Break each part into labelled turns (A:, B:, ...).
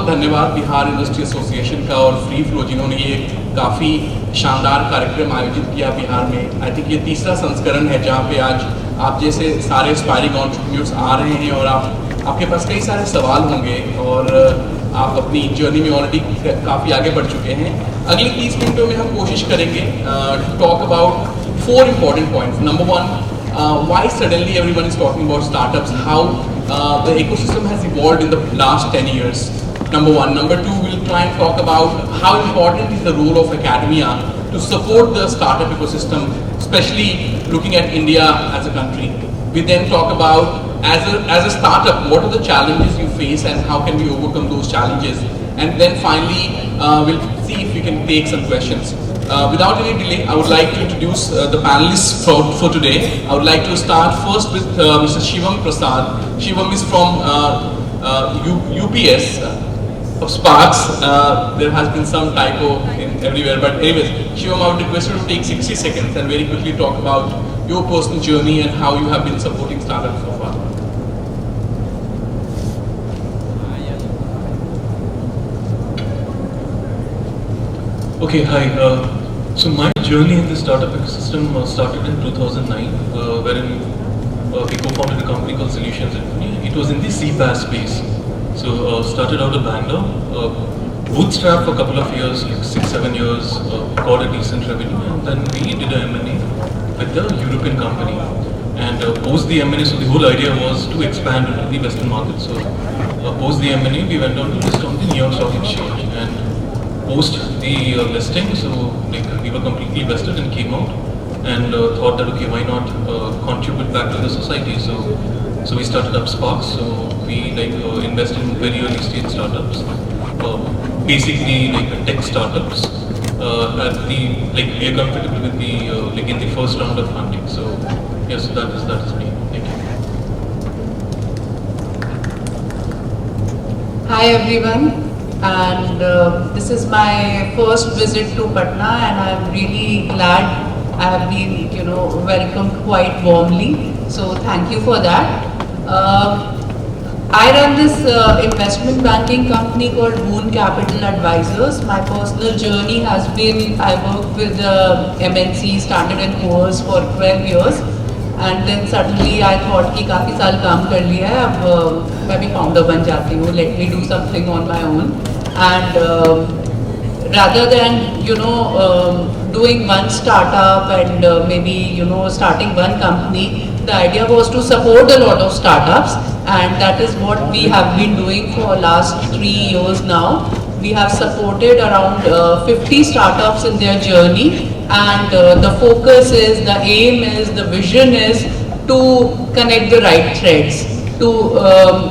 A: धन्यवाद Bihar industry association का और फ्री फ्लो जिन्होंने ये काफ़ी शानदार कार्यक्रम आयोजित किया बिहार में। आई थिंक ये तीसरा संस्करण है जहाँ पे आज आप जैसे सारे एस्पायरिंग एंटरप्रेन्योर्स आ रहे हैं और आपके पास कई सारे सवाल होंगे और आप अपनी जर्नी में ऑलरेडी काफ़ी आगे बढ़ चुके हैं। अगले 30 मिनटों में हम कोशिश करेंगे to talk about 4 important points. Number one, why suddenly everyone is talking about startups, how the ecosystem has evolved in the last 10 years. Number one. Number two, we'll try and talk about how important is the role of academia to support the startup ecosystem, especially looking at India as a country. We then talk about as a startup, what are the challenges you face and how can we overcome those challenges. And then finally, we'll see if we can take some questions. Without any delay, I would like to introduce the panelists for today. I would like to start first with Mr. Shivam Prasad. Shivam is from UPS of Sparks. There has been some typo in everywhere, but anyways, Shivam, I would request you to take 60 seconds and very quickly talk about your personal journey and how you have been supporting startups so far.
B: Okay, hi. So my journey in the startup ecosystem started in 2009, wherein we co-founded a company called Solutions Infinity. It was in the CPaaS space. So started out of Bangalore, bootstrapped for a couple of years, like 6-7 years, got a decent revenue, and then we did a M&A with the European company. And post the M&A, so the whole idea was to expand into the Western market. So post the M&A, we went on to list on the New York Stock Exchange. And post the listing, so like we were completely vested and came out and thought that okay, why not contribute back to the society. So we started up Sparks. So we like invested in very early stage startups, basically like tech startups. At the like we are comfortable with the like in the first round of funding. So yes, that is me. Thank you.
C: Hi everyone. And this is my first visit to Patna, and I'm really glad I have been, welcomed quite warmly. So thank you for that. I run this investment banking company called Boon Capital Advisors. My personal journey has been, I worked with the MNC Standard & Poor's for 12 years. And then suddenly I thought कि काफ़ी साल काम कर लिया है, अब मैं भी फाउंडर बन जाती हूँ, let me do something on my own. And rather than doing one startup and maybe starting one company, the idea was to support a lot of startups, and that is what we have been doing for last 3 years now. We have supported around 50 startups in their journey. And the focus is, the aim is, the vision is to connect the right threads, to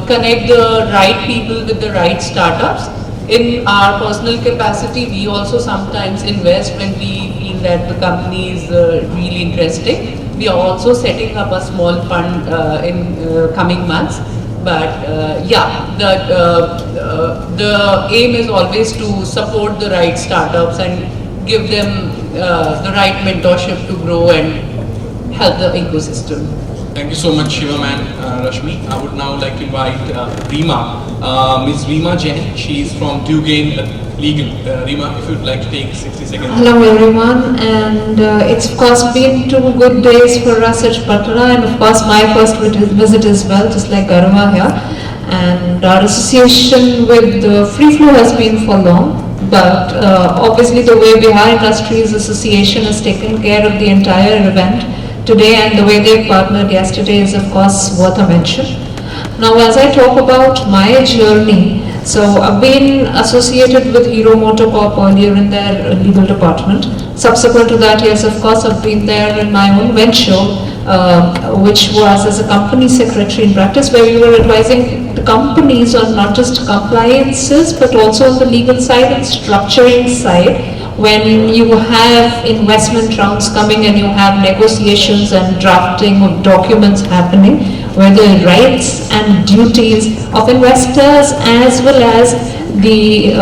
C: connect the right people with the right startups. In our personal capacity, we also sometimes invest when we feel that the company is really interesting. We are also setting up a small fund in coming months. But the aim is always to support the right startups and give them the right mentorship to grow and help the ecosystem.
A: Thank you so much, Shivam and Rashmi. I would now like to invite Reema, Ms. Reema Jain. She is from Gyan Legal. Reema, if you'd like to take 60 seconds.
D: Hello everyone, and it's of course been 2 good days for us at Patna, and of course my first visit as well, just like Garma here. And our association with Free Flow has been for long. But obviously the way Bihar Industries Association has taken care of the entire event today and the way they partnered yesterday is of course worth a mention. Now as I talk about my journey, so I've been associated with Hero Motocorp earlier in their legal department. Subsequent to that, yes, of course I've been there in my own venture, which was as a company secretary in practice, where we were advising the companies on not just compliances but also on the legal side and structuring side. When you have investment rounds coming and you have negotiations and drafting of documents happening, where the rights and duties of investors as well as the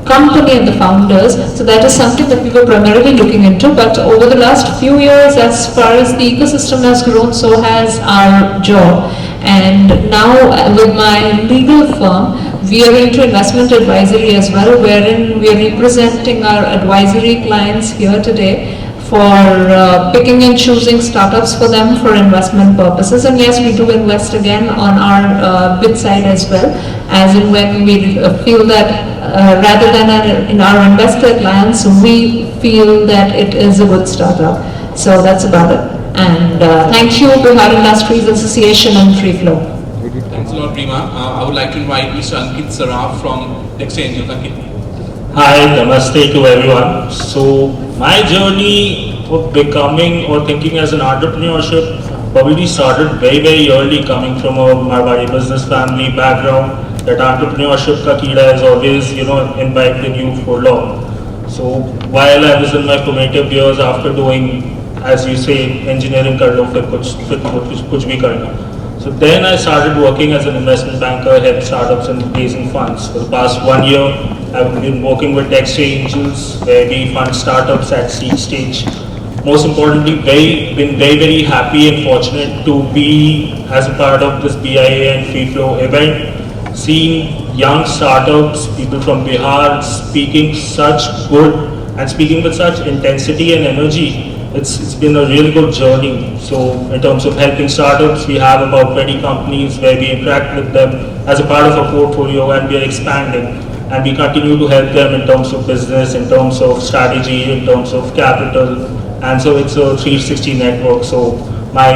D: company and the founders, so that is something that we were primarily looking into. But over the last few years, as far as the ecosystem has grown, so has our job. And now with my legal firm, we are into investment advisory as well, wherein we are representing our advisory clients here today for picking and choosing startups for them for investment purposes. And yes, we do invest again on our bid side as well, as in when we feel that rather than in our investor clients, we feel that it is a good startup. So that's about it. And thank you, Bihar Industries Association and Free Flow.
A: Thanks a lot, Rima. I would like to invite Mr. Ankit Saraf from Dexter Angels. Ankit.
E: Hi, namaste to everyone. So my journey of becoming or thinking as an entrepreneurship probably started very early, coming from a Marwari business family background. That entrepreneurship ka keeda is always, imbibed in you for long. So while I was in my formative years, after doing, as you say, engineering kar lo, fir kuch bhi karna. So then I started working as an investment banker, head startups and raising funds. For the past 1 year, I've been working with Dexter Angels, where we fund startups at seed stage. Most importantly, been very happy and fortunate to be as a part of this BIA and Free Flow event, seeing young startups, people from Bihar speaking with such intensity and energy. It's been a really good journey. So in terms of helping startups, we have about 20 companies where we interact with them as a part of our portfolio, and we are expanding. And we continue to help them in terms of business, in terms of strategy, in terms of capital. And so it's a 360 network. So my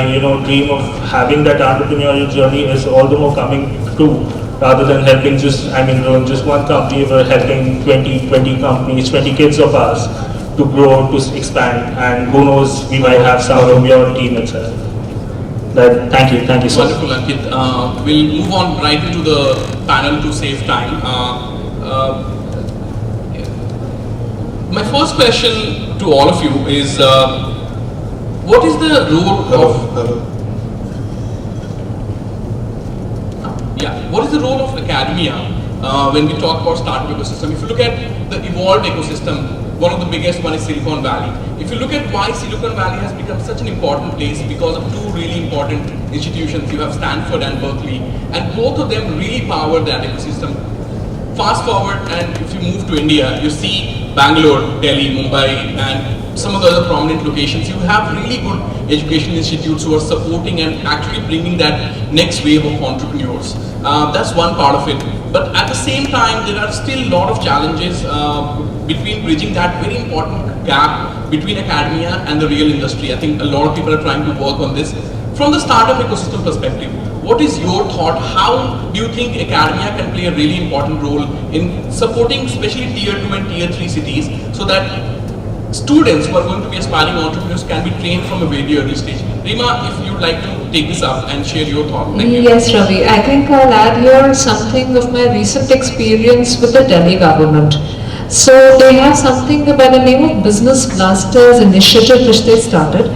E: dream of having that entrepreneurial journey is all the more coming true. Rather than helping just one company, we're helping 20 companies, 20 kids of ours to grow, to expand, and who knows, we might have some of your team itself. Thank you so much.
A: Wonderful, Ankit. We'll move on right into the panel to save time. My first question to all of you is, what is the role what is the role of academia when we talk about startup ecosystem? If you look at the evolved ecosystem, one of the biggest one is Silicon Valley. If you look at why Silicon Valley has become such an important place, because of two really important institutions. You have Stanford and Berkeley, and both of them really power that ecosystem. Fast forward, and if you move to India, you see Bangalore, Delhi, Mumbai, and some of the other prominent locations. You have really good educational institutes who are supporting and actually bringing that next wave of entrepreneurs. That's one part of it. But at the same time, there are still a lot of challenges between bridging that very important gap between academia and the real industry. I think a lot of people are trying to work on this. From the startup ecosystem perspective, what is your thought? How do you think academia can play a really important role in supporting especially tier 2 and tier 3 cities, so that students who are going to be aspiring entrepreneurs can be trained from a very early stage? Rima, if you'd like to take this up and share your thought. Thank you.
D: Yes, Ravi. I think I'll add here something of my recent experience with the Delhi government. So they have something by the name of Business Clusters initiative which they started,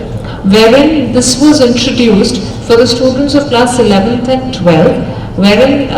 D: wherein this was introduced for the students of class 11th and 12th, wherein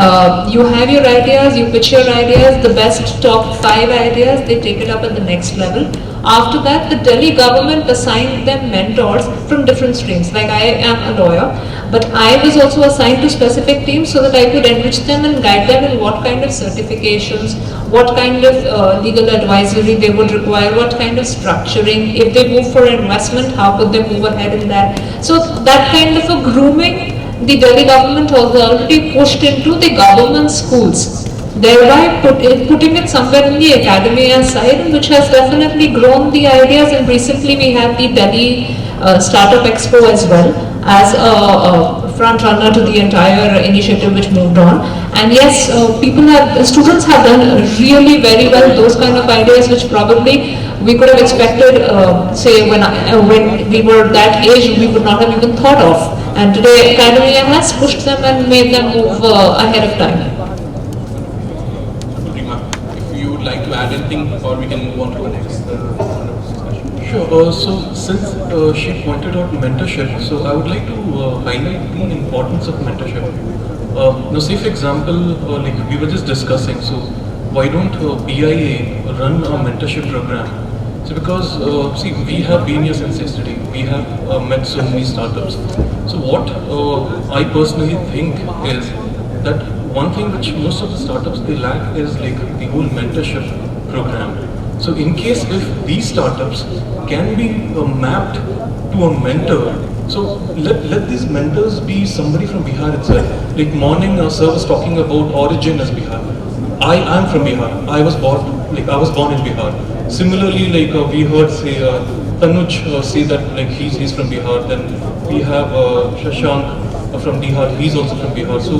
D: you have your ideas, you pitch your ideas, the best top 5 ideas, they take it up at the next level. After that, the Delhi government assigned them mentors from different streams. Like I am a lawyer, but I was also assigned to specific teams so that I could enrich them and guide them in what kind of certifications, what kind of legal advisory they would require, what kind of structuring. If they move for investment, how could they move ahead in that? So that kind of a grooming, the Delhi government has already pushed into the government schools, thereby putting it somewhere in the academia side, which has definitely grown the ideas. And recently we had the Delhi Startup Expo as well as a front runner to the entire initiative which moved on. And yes, students have done really very well those kind of ideas which probably we could have expected, say when we were that age, we would not have even thought of. And today academia has pushed them and made them move ahead of time.
A: If you would like to add anything, or we can move on to the next discussion.
B: Sure. So since she pointed out mentorship, so I would like to highlight the importance of mentorship. Now, say for example, like we were just discussing, so why don't BIA run a mentorship program So because, see, we have been here since yesterday. We have met so many startups. So what I personally think is that one thing which most of the startups they lack is like the whole mentorship program. So in case if these startups can be mapped to a mentor, so let these mentors be somebody from Bihar itself. Like morning sir was talking about origin as Bihar. I am from Bihar. I was born in Bihar. Similarly, like we heard say Tanuj say that like he's from Bihar. Then we have Shashank from Bihar. He's also from Bihar. So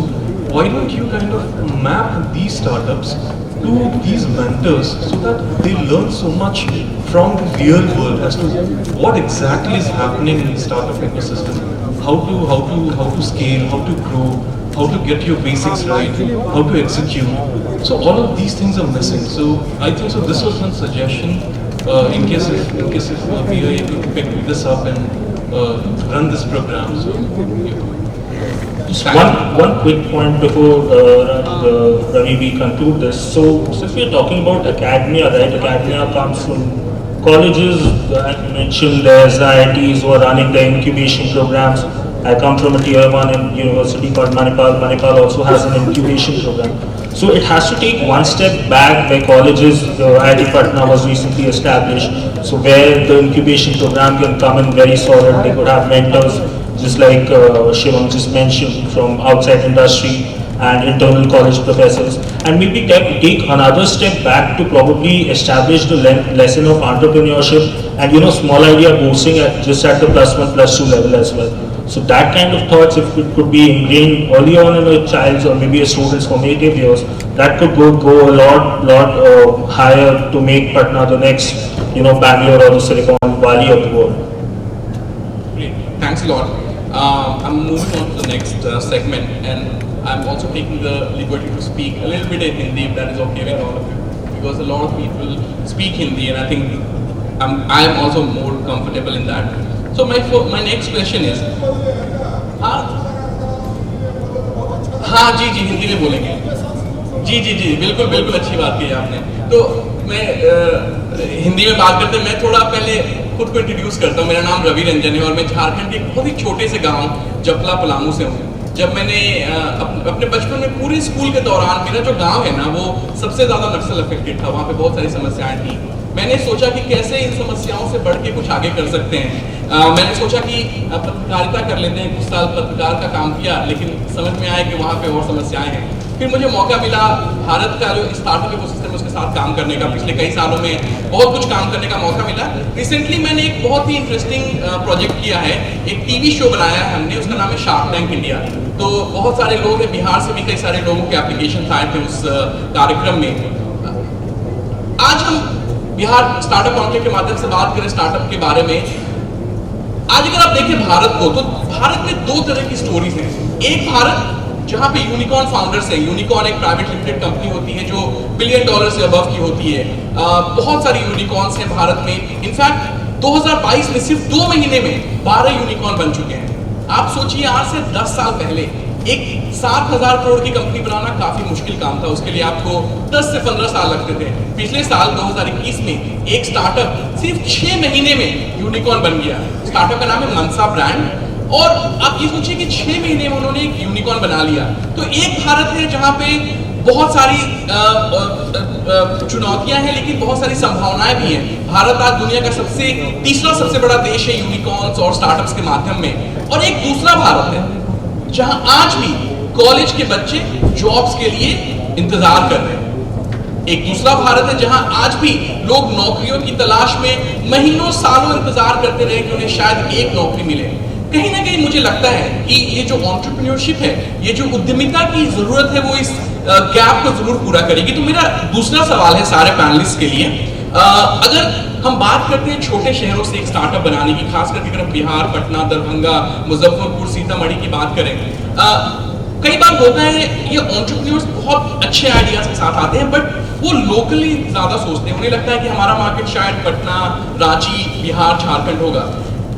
B: why don't you kind of map these startups to these mentors so that they learn so much from the real world as to what exactly is happening in the startup ecosystem, how to scale, how to grow, how to get your basics right, how to execute. So all of these things are missing. So I think so. This was one suggestion in case if we are able to pick this up and run this program. So. Yeah.
E: Just one quick point before Ravi we conclude this. So since we are talking about academia, right? Academia comes from colleges. I mentioned there's IITs who are running the incubation programs. I come from a tier 1 university called Manipal. Manipal also has an incubation program. So it has to take one step back where colleges, IIT Patna was recently established. So where the incubation program can come in very solid. They could have mentors, just like Shivam just mentioned, from outside industry and internal college professors, and maybe take another step back to probably establish the lesson of entrepreneurship and small idea boosting just at the +1, +2 level as well. So that kind of thoughts, if it could be ingrained early on in a child's or maybe a student's formative years, that could go a lot higher to make Patna the next Bangalore or the Silicon Valley of the world.
A: Great, thanks a lot. I'm moving on to the next segment, and I'm also taking the liberty to speak a little bit in Hindi, if that is okay with all of you, because a lot of people speak Hindi, and I think I am also more comfortable in that. So my next question is, हाँ जी हिंदी में बोलेंगे, जी बिल्कुल अच्छी बात की आपने। तो मैं हिंदी में बात करते मैं थोड़ा पहले खुद को इंट्रोड्यूस करता हूँ। मेरा नाम रवि रंजन है और मैं झारखंड के एक बहुत ही छोटे से गांव जपला पलामू से हूँ। जब मैंने अपने बचपन में पूरे स्कूल के दौरान मेरा जो गांव है ना वो सबसे ज़्यादा नक्सल अफेक्टेड था, वहाँ पे बहुत सारी समस्याएं थी। मैंने सोचा कि कैसे इन समस्याओं से बढ़ के कुछ आगे कर सकते हैं। मैंने सोचा कि पत्रकारिता कर लेते हैं, कुछ साल पत्रकार का काम किया, लेकिन समझ में आया कि वहाँ पे और समस्याएं हैं। फिर मुझे मौका मिला भारत का जो स्टार्टअप इकोसिस्टम है उसके साथ काम करने का। पिछले कई सालों में बहुत कुछ काम करने का मौका मिला। रिसेंटली मैंने एक बहुत ही इंटरेस्टिंग प्रोजेक्ट किया है, एक टीवी शो बनाया है हमने, उसका नाम है शार्क टैंक इंडिया। तो बहुत सारे लोग हैं, बिहार से भी कई सारे लोगों के एप्लीकेशन आए थे उस कार्यक्रम में। आज हम बिहार स्टार्टअप कॉन्क्लेव के माध्यम से बात करें स्टार्टअप के बारे में। आज अगर आप देखें भारत को, तो भारत में दो तरह की स्टोरीज हैं। एक भारत जहां पे यूनिकॉर्न फाउंडर्स हैं। यूनिकॉर्न एक प्राइवेट लिमिटेड कंपनी होती है जो $1 बिलियन से अबव की होती है। बहुत सारी यूनिकॉर्न्स हैं भारत में। इनफैक्ट 2022 में सिर्फ 2 महीने में 12 यूनिकॉर्न बन चुके हैं। आप सोचिए आज से 10 साल पहले एक 7,000 करोड़ की कंपनी बनाना काफी मुश्किल काम था। उसके लिए आपको 10 से 15 साल लगते थे। पिछले साल 2021 में एक स्टार्टअप सिर्फ 6 महीने में यूनिकॉर्न बन गया। स्टार्टअप का नाम है मनसा ब्रांड, और आप ये सोचिए कि 6 महीने में उन्होंने एक यूनिकॉर्न बना लिया। तो एक भारत है जहां पे बहुत सारी चुनौतियां हैं, लेकिन बहुत सारी संभावनाएं भी हैं। भारत आज दुनिया का तीसरा सबसे बड़ा देश है यूनिकॉर्न्स और स्टार्टअप्स के माध्यम में। और एक दूसरा भारत है जहां आज भी कॉलेज के बच्चे जॉब्स के लिए इंतजार कर रहे हैं। एक दूसरा भारत है जहां आज भी लोग नौकरियों की तलाश में महीनों सालों इंतजार करते रहे कि उन्हें शायद एक नौकरी मिले। कहीं ना कहीं मुझे लगता है कि ये जो एंटरप्रेन्योरशिप है, ये जो उद्यमिता की जरूरत है, वो इस गैप को जरूर पूरा करेगी। तो मेरा दूसरा सवाल है सारे पैनलिस्ट के लिए, अगर हम बात करते हैं छोटे शहरों से एक स्टार्टअप बनाने की, खास करके अगर बिहार, पटना, दरभंगा, मुजफ्फरपुर, सीतामढ़ी की बात करें, कई बार होता है ये एंटरप्रेन्योर्स बहुत अच्छे आइडियाज के साथ आते हैं, बट वो लोकली ज्यादा सोचते हैं। उन्हें लगता है कि हमारा मार्केट शायद पटना, रांची, बिहार, झारखंड होगा।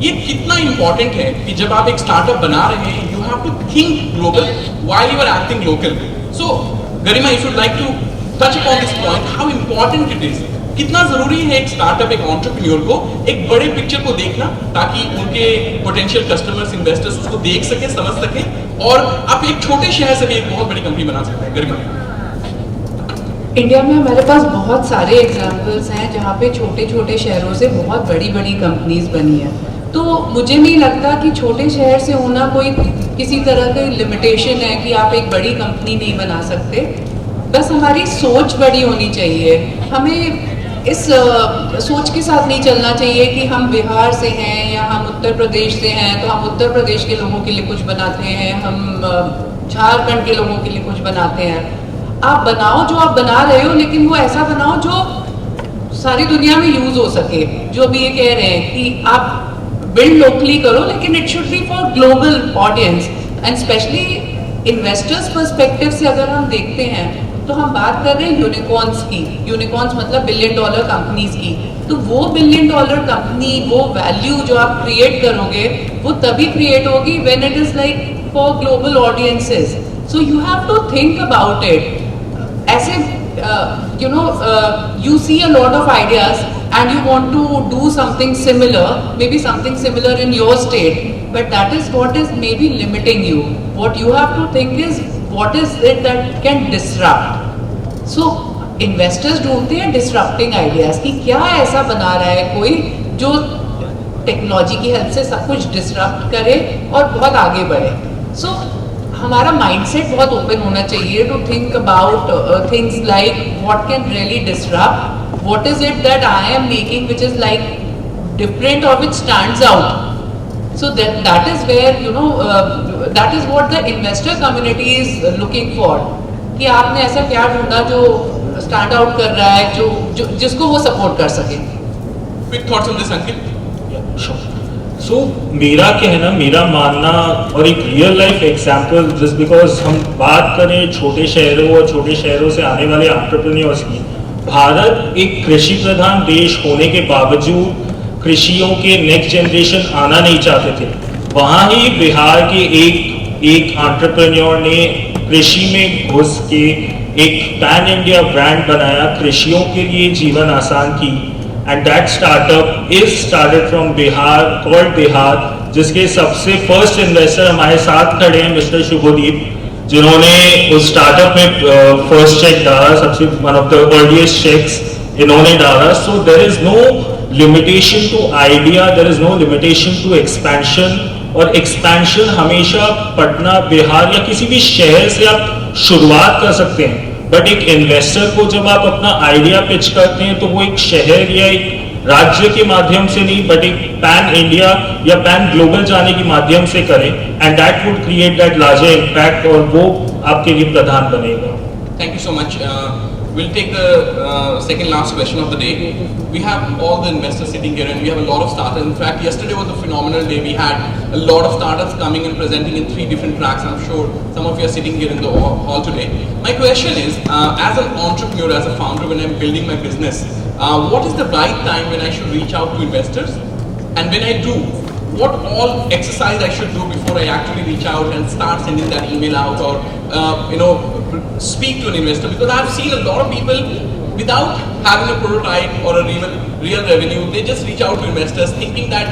A: ये कितना इंपॉर्टेंट है कि जब आप एक स्टार्टअप बना रहे हैं, you have to think global while you are acting local. So Garima, if you like to touch upon this point, how important it is कितना जरूरी है एक स्टार्टअप, एक एंटरप्रेन्योर को एक बड़े पिक्चर को देखना, ताकि उनके पोटेंशियल कस्टमर्स, इन्वेस्टर्स उसको देख सके, समझ सके, और आप एक छोटे शहर से भी एक बहुत बड़ी कंपनी बना सकते हैं। गरिमा,
C: इंडिया में हमारे पास बहुत सारे एग्जाम्पल्स हैं जहाँ पे छोटे छोटे शहरों से बहुत बड़ी बड़ी कंपनीज बनी हैं। तो मुझे नहीं लगता कि छोटे शहर से होना कोई किसी तरह की लिमिटेशन है कि आप एक बड़ी कंपनी नहीं बना सकते। बस हमारी सोच बड़ी होनी चाहिए। हमें इस सोच के साथ नहीं चलना चाहिए कि हम बिहार से हैं या हम उत्तर प्रदेश से हैं तो हम उत्तर प्रदेश के लोगों के लिए कुछ बनाते हैं, हम झारखंड के लोगों के लिए कुछ बनाते हैं। आप बनाओ जो आप बना रहे हो, लेकिन वो ऐसा बनाओ जो सारी दुनिया में यूज हो सके। जो भी ये कह रहे हैं कि आप बिल्ड लोकली करो, लेकिन it should be for global audience and specially investors perspective से अगर हम देखते हैं तो हम बात कर रहे हैं यूनिकॉर्न्स की। यूनिकॉर्न्स मतलब $1 बिलियन कंपनीज की। तो वो $1 बिलियन कंपनी, वो वैल्यू जो आप क्रिएट करोगे वो तभी क्रिएट होगी when it is like for global audiences. So you have to think about it. ऐसे you see a lot of ideas and you want to do something similar, maybe something similar in your state, but that is what is maybe limiting you. What you have to think is what is it that can disrupt. So investors ढूंढते हैं disrupting ideas कि क्या ऐसा बना रहा है कोई जो टेक्नोलॉजी की हेल्प से सब कुछ डिसरप्ट करे और बहुत आगे बढ़े। सो हमारा माइंडसेट बहुत ओपन होना चाहिए to think about things like what can really disrupt, what is it that I am making which is like different और which stands out. So that is where that is what the investor community is looking for, कि आपने ऐसा क्या ढूंढा जो stand out कर रहा है, जो जिसको वो सपोर्ट कर सके।
A: क्विक थॉट्स ऑन दिस अंकित।
E: सो मेरा कहना, मेरा मानना और एक real life example, just because हम बात करें छोटे शहरों और छोटे शहरों से आने वाले एंटरप्रेन्योर्स की, भारत एक कृषि प्रधान देश होने के बावजूद कृषियों के नेक्स्ट जनरेशन आना नहीं चाहते थे। वहाँ ही बिहार के एक एंटरप्रेन्योर ने कृषि में घुस के एक पैन इंडिया ब्रांड बनाया, कृषियों के लिए जीवन आसान की। And that startup is started from Bihar, called Bihar, जिसके सबसे फर्स्ट इन्वेस्टर हमारे साथ खड़े हैं मिस्टर शुभदीप, जिन्होंने उस स्टार्टअप में फर्स्ट चेक डाला, सबसे one of the earliest checks इन्होंने डाला। So there is no limitation to idea, there is no limitation to expansion. और एक्सपेंशन हमेशा पटना, बिहार या किसी भी शहर से आप शुरुआत कर सकते हैं, बट एक इन्वेस्टर को जब आप अपना आइडिया पिच करते हैं तो वो एक शहर या एक राज्य के माध्यम से नहीं, बट एक पैन इंडिया या पैन ग्लोबल जाने के माध्यम से करें, and that would create that larger impact, और वो आपके लिए प्रधान बनेगा।
A: Thank you so much. We'll take the second last question of the day. We have all the investors sitting here and we have a lot of startups. In fact, yesterday was a phenomenal day. We had a lot of startups coming and presenting in 3 different tracks. I'm sure some of you are sitting here in the hall today. My question is, as an entrepreneur, as a founder, when I'm building my business, what is the right time when I should reach out to investors? And when I do, what all exercise I should do before I actually reach out and start sending that email out, or speak to an investor? Because I've seen a lot of people without having a prototype or a real revenue, they just reach out to investors thinking that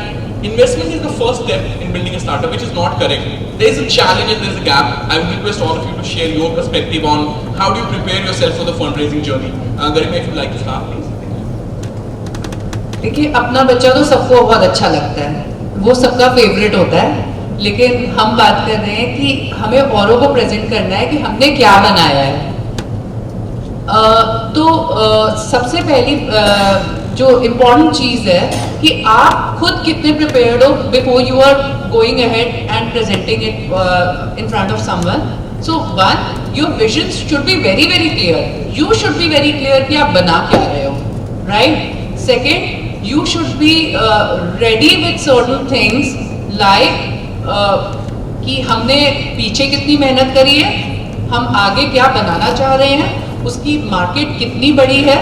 A: investment is the first step in building a startup, which is not correct. There is a challenge and there is a gap. I would request all of you to share your perspective on how do you prepare yourself for the fundraising journey. Garima, if you'd like to start, please.
C: देखिए, अपना बच्चा तो सबको बहुत अच्छा लगता है, वो सबका फेवरेट होता है, लेकिन हम बात कर रहे हैं कि हमें औरों को प्रेजेंट करना है कि हमने क्या बनाया है। सबसे पहली जो इम्पोर्टेंट चीज़ है कि आप खुद कितने प्रिपेयर्ड हो before you are going ahead and presenting it in front of someone. So one, your vision should be very very clear. You should be very clear कि आप बना क्या रहे हो, right? Second, you should be ready with certain things like कि हमने पीछे कितनी मेहनत करी है, हम आगे क्या बनाना चाह रहे हैं, उसकी मार्केट कितनी बड़ी है,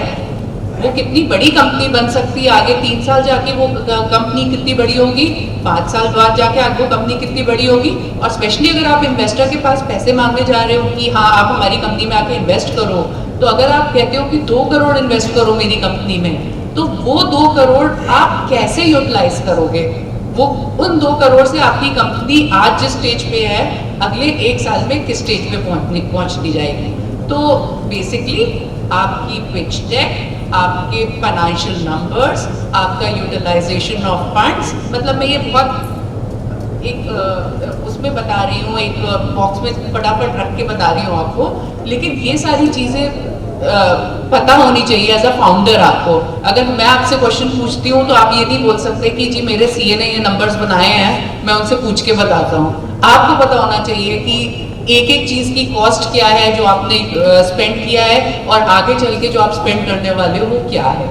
C: वो कितनी बड़ी कंपनी बन सकती है आगे 3 साल जाके, वो कंपनी कितनी बड़ी होगी 5 साल बाद जाके, आगे वो कंपनी कितनी बड़ी होगी। और स्पेशली अगर आप इन्वेस्टर के पास पैसे मांगने जा रहे हो कि हाँ आप हमारी कंपनी में आके इन्वेस्ट करो, तो अगर आप कहते हो कि 2 करोड़ इन्वेस्ट करो मेरी कंपनी में, तो वो 2 करोड़ आप कैसे यूटिलाइज करोगे? वो उन 2 करोड़ से आपकी कंपनी आज जिस स्टेज पे है, अगले 1 साल में किस स्टेज पे पहुंचती जाएगी? तो बेसिकली आपकी पिच डेक, आपके फाइनेंशियल नंबर्स, आपका यूटिलाइजेशन ऑफ फंड्स, मतलब मैं ये बहुत एक उसमें बता रही हूँ, एक बॉक्स में फटाफट रख के बता रही हूँ आपको, लेकिन ये सारी चीज़ें पता होनी चाहिए एज अ फाउंडर आपको। अगर मैं आपसे क्वेश्चन पूछती हूँ तो आप ये नहीं बोल सकते कि जी मेरे सीए ने ये नंबर्स बनाए हैं, मैं उनसे पूछ के बताता हूँ। आपको पता होना चाहिए कि एक एक चीज़ की कॉस्ट क्या है जो आपने स्पेंड किया है, और आगे चल के जो आप स्पेंड करने वाले हो वो क्या है।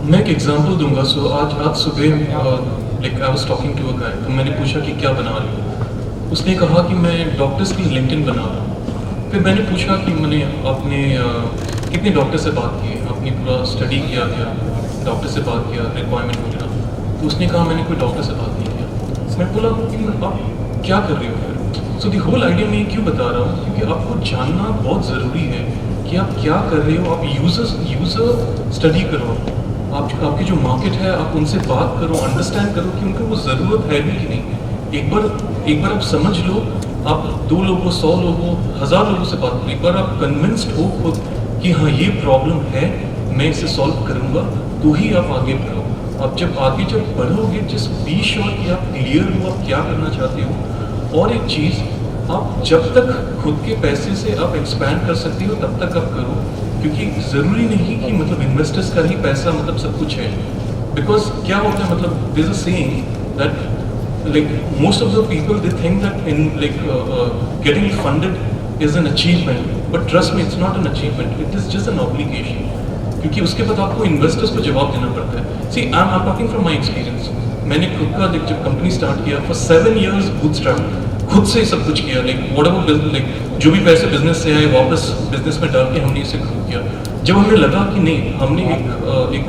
B: मैं एक एग्जांपल दूंगा। सो आज सुबह like I was talking to a guy, तो मैंने पूछा कि क्या बना रही हो? उसने कहा कि मैं डॉक्टर्स की लिंक्डइन बना रहा हूँ। फिर मैंने पूछा कि मैंने अपने कितने डॉक्टर से बात की, अपनी पूरा स्टडी किया क्या, डॉक्टर से बात किया, रिक्वायरमेंट वगैरह। तो उसने कहा मैंने कोई डॉक्टर से बात नहीं किया। मैं बोला कि आप क्या कर रहे हो फिर? सो दी होल आइडिया मैं क्यों बता रहा हूँ, क्योंकि आपको जानना बहुत ज़रूरी है कि आप क्या कर रहे हो। आप यूज़र स्टडी करो, आपकी जो मार्केट है आप उनसे बात करो, अंडरस्टैंड करो कि उनको वो ज़रूरत है भी कि नहीं। एक बार आप समझ लो, आप 2 लोगों, 100 लोगों, 1000 लोगों से बात करो, एक बार आप कन्विंस्ड हो खुद कि हाँ ये प्रॉब्लम है, मैं इसे सॉल्व करूँगा, तो ही आप आगे बढ़ो। आप जब बढ़ोगे, जस्ट बी श्योर कि आप क्लियर हो आप क्या करना चाहते हो। और एक चीज़, आप जब तक खुद के पैसे से आप एक्सपैंड कर सकते हो तब तक आप करो, क्योंकि ज़रूरी नहीं कि मतलब इन्वेस्टर्स का ही पैसा मतलब सब कुछ है। बिकॉज क्या होता है, मतलब there is a saying that like most of the people they think that in like getting funded is an achievement, but trust me it's not an achievement, it is just an obligation. क्योंकि उसके बाद आपको investors को जवाब देना पड़ता है। See I am talking from my experience. मैंने खुद का जब कंपनी स्टार्ट किया, फॉर 7 years बूटस्ट्रैप, खुद से सब कुछ किया। लाइक व्हाटएवर लाइक जो भी पैसे बिजनेस से आए वापस बिजनेस में डाल के हमने इसे ग्रो किया। जब हमें लगा कि नहीं, हमने एक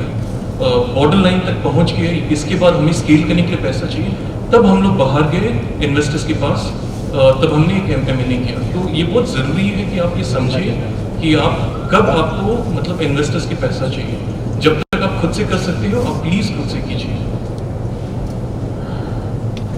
B: बॉर्डर लाइन तक पहुंच गए, इसके बाद हमें स्केल करने के लिए पैसा चाहिए, तब हम लोग बाहर गए इन्वेस्टर्स के पास, तब हमने एक M&A किया। तो ये बहुत ज़रूरी है कि आप ये समझिए कि आप कब आपको मतलब इन्वेस्टर्स के पैसा चाहिए। जब तक आप खुद से कर सकते हो, आप प्लीज़ खुद से कीजिए।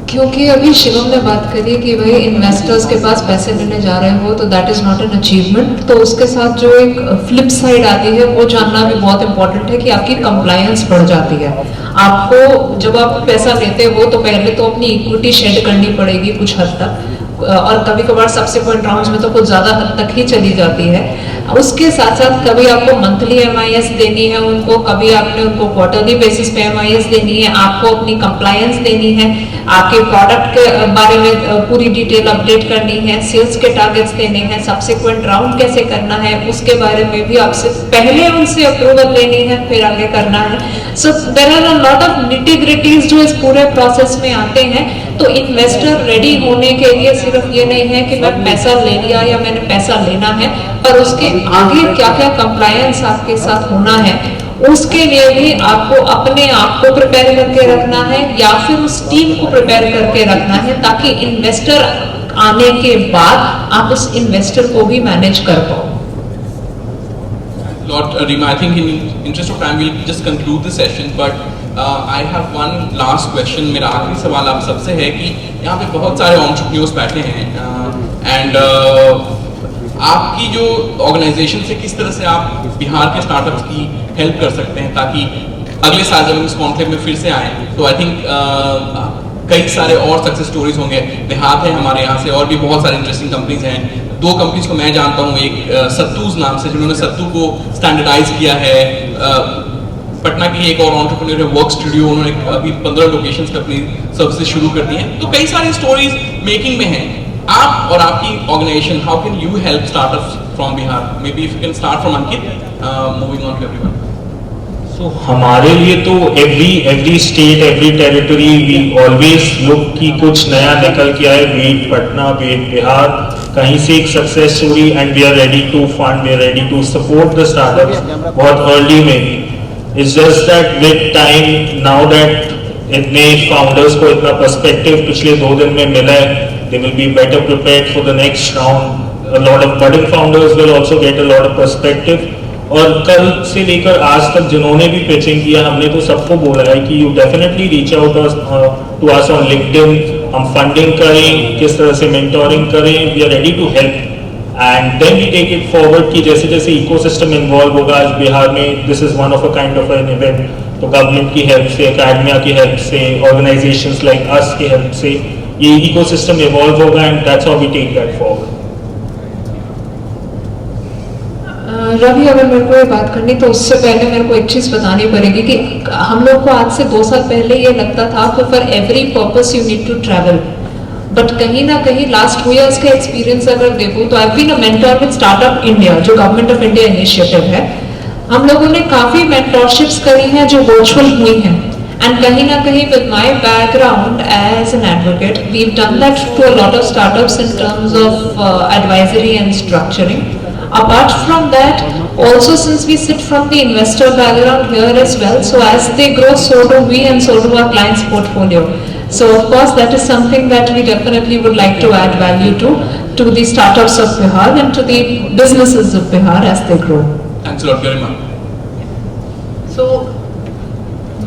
D: क्योंकि अभी शिवम ने बात करी कि भाई इन्वेस्टर्स के पास पैसे लेने जा रहे हो तो that is not an achievement, तो उसके साथ जो एक फ्लिप साइड आती है वो जानना भी बहुत इंपॉर्टेंट है कि आपकी कंप्लायंस बढ़ जाती है। आपको जब आप पैसा लेते हो तो पहले तो अपनी इक्विटी शेड करनी पड़ेगी कुछ हद तक, और कभी कभार सब्सिक्वेंट राउंड्स में तो कुछ ज़्यादा हद तक ही चली जाती है। उसके साथ साथ कभी आपको मंथली MIS देनी है उनको, कभी आपने उनको क्वार्टरली बेसिस पे MIS देनी है, आपको अपनी कंप्लायंस देनी है, आपके प्रोडक्ट के बारे में पूरी डिटेल अपडेट करनी है, सेल्स के टारगेट्स देने हैं, सब्सिक्वेंट राउंड कैसे करना है उसके बारे में भी आपसे पहले उनसे अप्रूवल लेनी है, फिर आगे करना है। So there are a lot of nitty-gritties जो इस पूरे प्रोसेस में आते हैं। तो इन्वेस्टर रेडी होने के लिए सिर्फ ये नहीं है कि मैं पैसा ले लिया या मैंने पैसा लेना है, पर उसके आगे क्या क्या कंप्लायंस आपके साथ होना है उसके लिए भी आपको अपने आप को प्रिपेयर करके रखना है या फिर उस टीम को प्रिपेयर करके रखना है, ताकि इन्वेस्टर आने के बाद आप उस इन्वेस्टर को भी मैनेज कर पाओ।
A: Lord Rima, I think in interest of time we'll just conclude the session, but I have one last question. मेरा आखिरी सवाल आप सबसे है कि यहाँ पे बहुत सारे एंटरप्रेन्योर्स बैठे हैं एंड आपकी जो ऑर्गेनाइजेशन से किस तरह से आप बिहार के स्टार्टअप्स की हेल्प कर सकते हैं ताकि अगले साल जब हम इस कॉन्क्लेव में फिर से आएँ तो आई थिंक कई सारे और सक्सेस स्टोरीज होंगे। देहात है हमारे यहाँ से और भी बहुत सारे इंटरेस्टिंग कंपनीज हैं। 2 कंपनीज को मैं जानता हूँ, एक सत्तूज नाम से जिन्होंने सत्तू को स्टैंडर्डाइज किया है, पटना की एक और एंटरप्रेन्योर है वर्क स्टूडियो, उन्होंने अभी 15 लोकेशंस पे अपनी सर्विसेज शुरू कर दी हैं। तो कई सारी स्टोरीज मेकिंग में हैं। आप और आपकी organisation, how can you help startups from Bihar? Maybe if you can start from Ankit, moving on to everyone.
E: So, हमारे लिए तो every state, every territory we always look कि कुछ नया निकल के आए, be it Patna, be it Bihar, कहीं से एक success story, and we are ready to fund, we are ready to support the startups बहुत early में ही। It's just that with time, now that इतने founders को इतना perspective पिछले 2 दिन में मिला है, they will be better prepared for the next round a lot of budding founders will also get a lot of perspective. और कल से लेकर आज तक जिन्होंने भी पिचिंग किया, हमने तो सबको बोला है कि you definitely reach out to us on LinkedIn, हम फंडिंग करें, किस तरह से मेंटोरिंग करें, we are ready to help and then we take it forward कि जैसे जैसे इकोसिस्टम इन्वॉल्व होगा. आज बिहार में this is one of a kind of an event, तो गवर्नमेंट की हेल्प से, अकेडमिया की हेल्प से, ऑर्गेनाइजेशंस लाइक अस की हेल्प से ये इकोसिस्टम इवॉल्व होगा and that's how we take that forward.
D: Ravi, अगर मेरे को ये बात करनी तो उससे पहले मेरे को एक चीज़ बतानी पड़ेगी कि हम लोग को आज से 2 साल पहले ये लगता था कि for every purpose you need to travel, but कहीं ना कहीं लास्ट 2 इयर्स का एक्सपीरियंस अगर देखूँ तो I been a mentor with startup India, जो गवर्नमेंट ऑफ इंडिया इनिशिएटिव है. हम लोगों ने काफ़ी मेंटरशिप्स करी हैं जो वर्चुअल हुई हैं, एंड कहीं ना कहीं with my background as an advocate we have done that to a lot of startups in terms of advisory and structuring. Apart from that, also since we sit from the investor background here as well, so as they grow, so do we, and so do our clients' portfolio. So of course, that is something that we definitely would like to add value to the startups of Bihar and to the businesses of Bihar as they grow.
A: Thanks a lot, Garima.
C: So,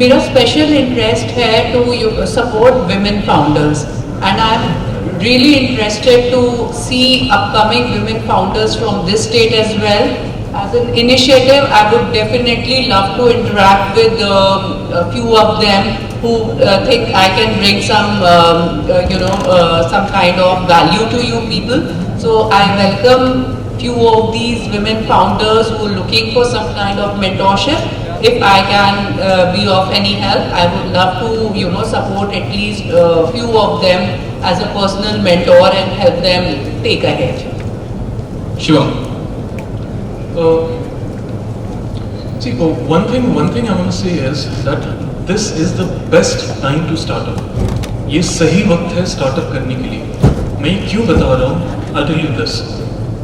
C: मेरा special interest है to support women founders, and I'm really interested to see upcoming women founders from this state as well. As an initiative, I would definitely love to interact with a few of them who think I can bring some, some kind of value to you people. So I welcome few of these women founders who are looking for some kind of mentorship. If I can be of any help, I would love to, support at least few of them as a personal mentor and help them take ahead.
A: Shivam.
B: See, one thing I want to say is that this is the best time to start up. ये सही वक्त है startup करने के लिए. मैं क्यों बता रहा हूँ? I'll tell you this.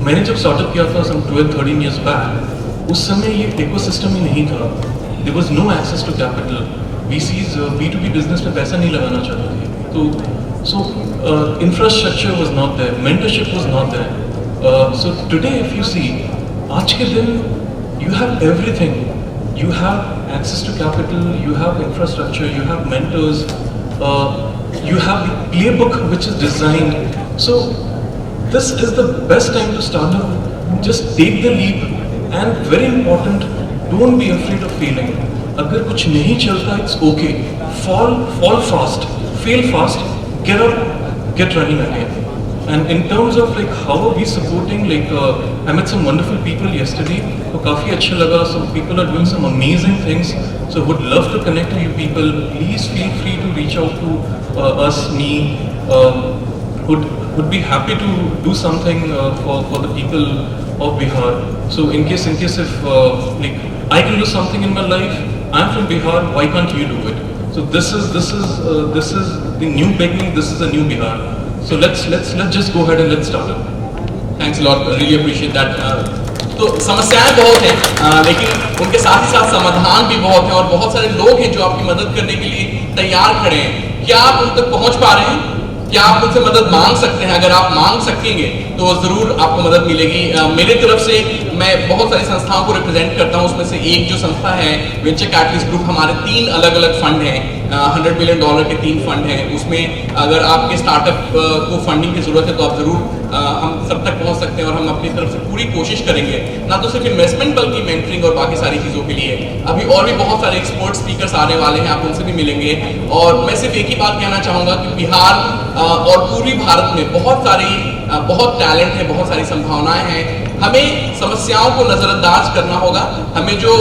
B: मैंने जब स्टार्टअप किया था some 12-13 years back, उस समय ये इकोसिस्टम ही नहीं था. There was no access to capital. VCs B2B business में पैसा नहीं लगाना चाहते थे. तो infrastructure was not there, mentorship was not there. So today, if you see, आज के दिन you have everything. You have access to capital, you have infrastructure, you have mentors, you have the playbook which is designed. So this is the best time to start up. Just take the leap, and very important, don't be afraid of failing. अगर कुछ नहीं चलता, it's okay. Fall fast, fail fast. Get up, get running again. And in terms of like how are we supporting, like I met some wonderful people yesterday. तो काफी अच्छा लगा. Some people are doing some amazing things. So would love to connect to you people. Please feel free to reach out to us, me. Would be happy to do something for the people of Bihar. So in case if like I can do something in my life, I'm from Bihar. Why can't you do it? So this is the new beginning. This is a new Bihar. So let's just go ahead and let's start it.
A: Thanks a lot. Really appreciate that. तो समस्याएं बहुत हैं, लेकिन उनके साथ ही साथ समाधान भी बहुत हैं, और बहुत सारे लोग हैं जो आपकी मदद करने के लिए तैयार खड़े हैं. क्या आप उन तक पहुंच पा रहे हैं? क्या आप उनसे मदद मांग सकते हैं? अगर आप मांग सकेंगे तो ज़रूर आपको मदद मिलेगी. मेरे तरफ से मैं बहुत सारी संस्थाओं को रिप्रेजेंट करता हूं. उसमें से एक जो संस्था है वेंचर कैपिटलिस्ट ग्रुप, हमारे 3 अलग अलग फंड हैं, $100 मिलियन के 3 फंड हैं. उसमें अगर आपके स्टार्टअप को फंडिंग की ज़रूरत है तो आप ज़रूर हम सब तक पहुंच सकते हैं, और हम अपनी तरफ से पूरी कोशिश करेंगे, ना तो सिर्फ इन्वेस्टमेंट बल्कि मेंटरिंग और बाकी सारी चीज़ों के लिए. अभी और भी बहुत सारे एक्सपर्ट स्पीकर्स आने वाले हैं, आप उनसे भी मिलेंगे. और मैं सिर्फ एक ही बात कहना चाहूँगा कि बिहार और पूर्वी भारत में बहुत टैलेंट है, बहुत सारी संभावनाएं हैं. हमें समस्याओं को नज़रअंदाज करना होगा. हमें जो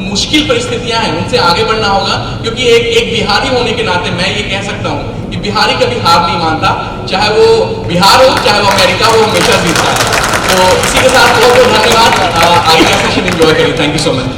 A: मुश्किल परिस्थितियां हैं उनसे आगे बढ़ना होगा, क्योंकि एक बिहारी होने के नाते मैं ये कह सकता हूँ कि बिहारी कभी हार नहीं मानता, चाहे वो बिहार हो चाहे वो अमेरिका हो, हमेशा जीतता है. तो इसी के साथ बहुत बहुत धन्यवाद. आगे का सेशन एंजॉय करें. Thank you so much.